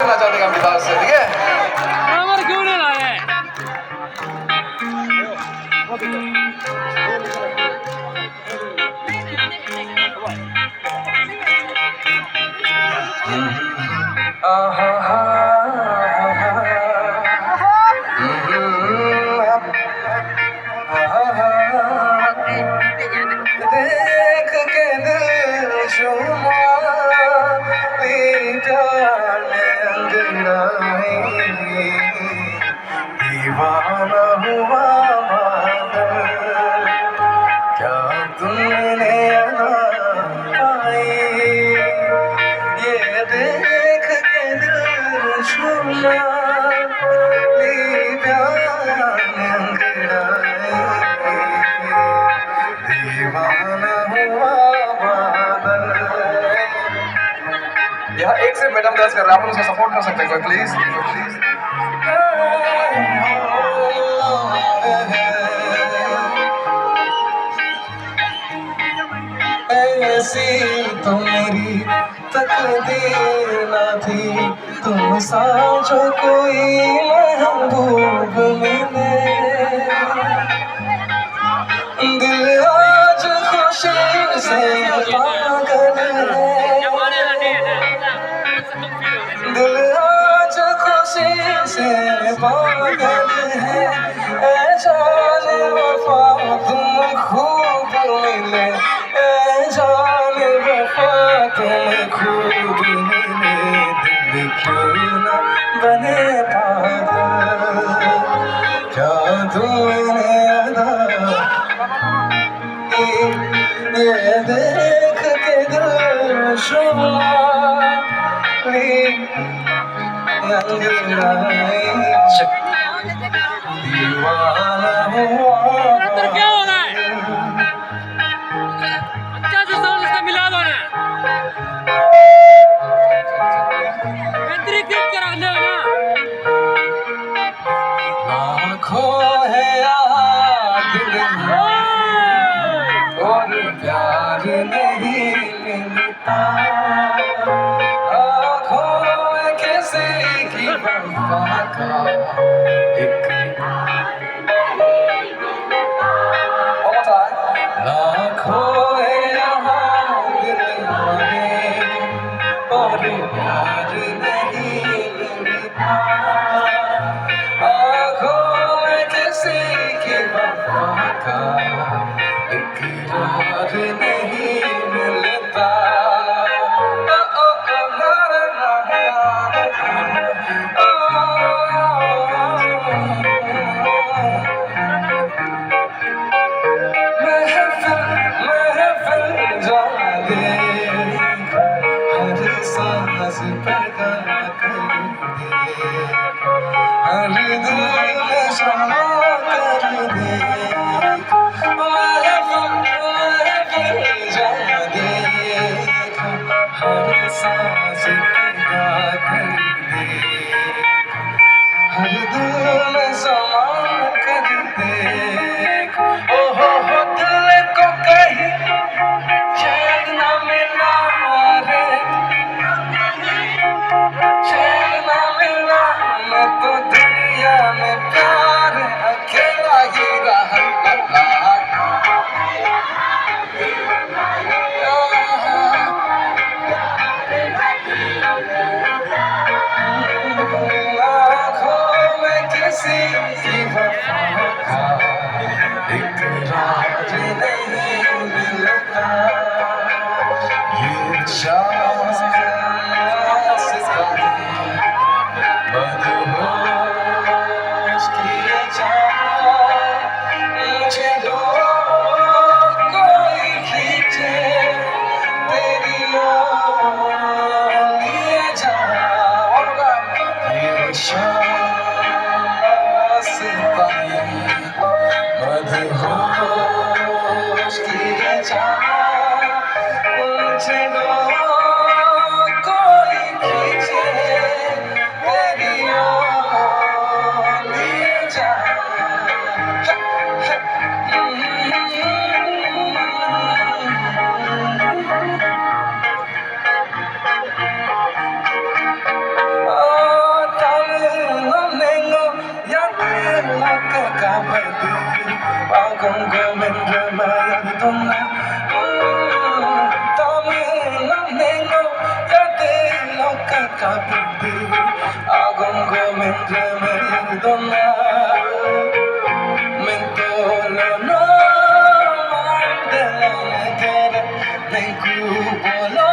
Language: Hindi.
चाहते हैं अपनी दास से, ठीक है? नंबर क्यों नहीं लाए? देख के दिल शुमारी जाने अंगड़ाई, दीवाना हुआ बादल, क्या तुमने अदा पाई? ये देख के दिल शुमारी जाने अंगड़ाई, दीवाना हुआ बादल। यहाँ एक से मैडम डांस कर रहा है, आप उसे सपोर्ट कर सकते हैं कोई प्लीज प्लीज। ऐसी तो मेरी तकदीर ना थी, तुम सा जो कोई महबूब मिले। दिल आज खुशी से पागल है, दिल आज खुशी से पागल है। ऐ जाने वफा तुम खूब मिले, ऐ जाने वफा तुम खूब मिले। दिल क्यों न बने पागल, क्या तुमने अदा ये देख के दिल शुमारी अंगड़ाई, दीवाना हुआ। क्या हो रहा है? अच्छा से साउंड इसका मिला दो ना, क्रिकेट करा लो ना। आँखों है याद और प्यार नहीं मिलता, आँखों में किसी की वफा का एक लाखों है यहाँ दिल वाले और प्यार नहीं मिलता, आँखों में किसी की वफा का इकरार नहीं मिलता। ओ ओ ओ ला ला ला ला, महफिल जाने हर सांस पैदा कर दे, हर दिल में समा कर दे। महफिल जाने हर सांस पैदा कर दे, हर दिल में समा कर दे। ओहो दिल को कहीं चैन न मिला रे, चैन न मिला, मैं तो दुनिया में प्यार अकेला ही रहा। Congo mentre mai donna Tami na nengo ya de loka kapiti Agongo mentre mai donna Mentolo no de la negere Nengu bolo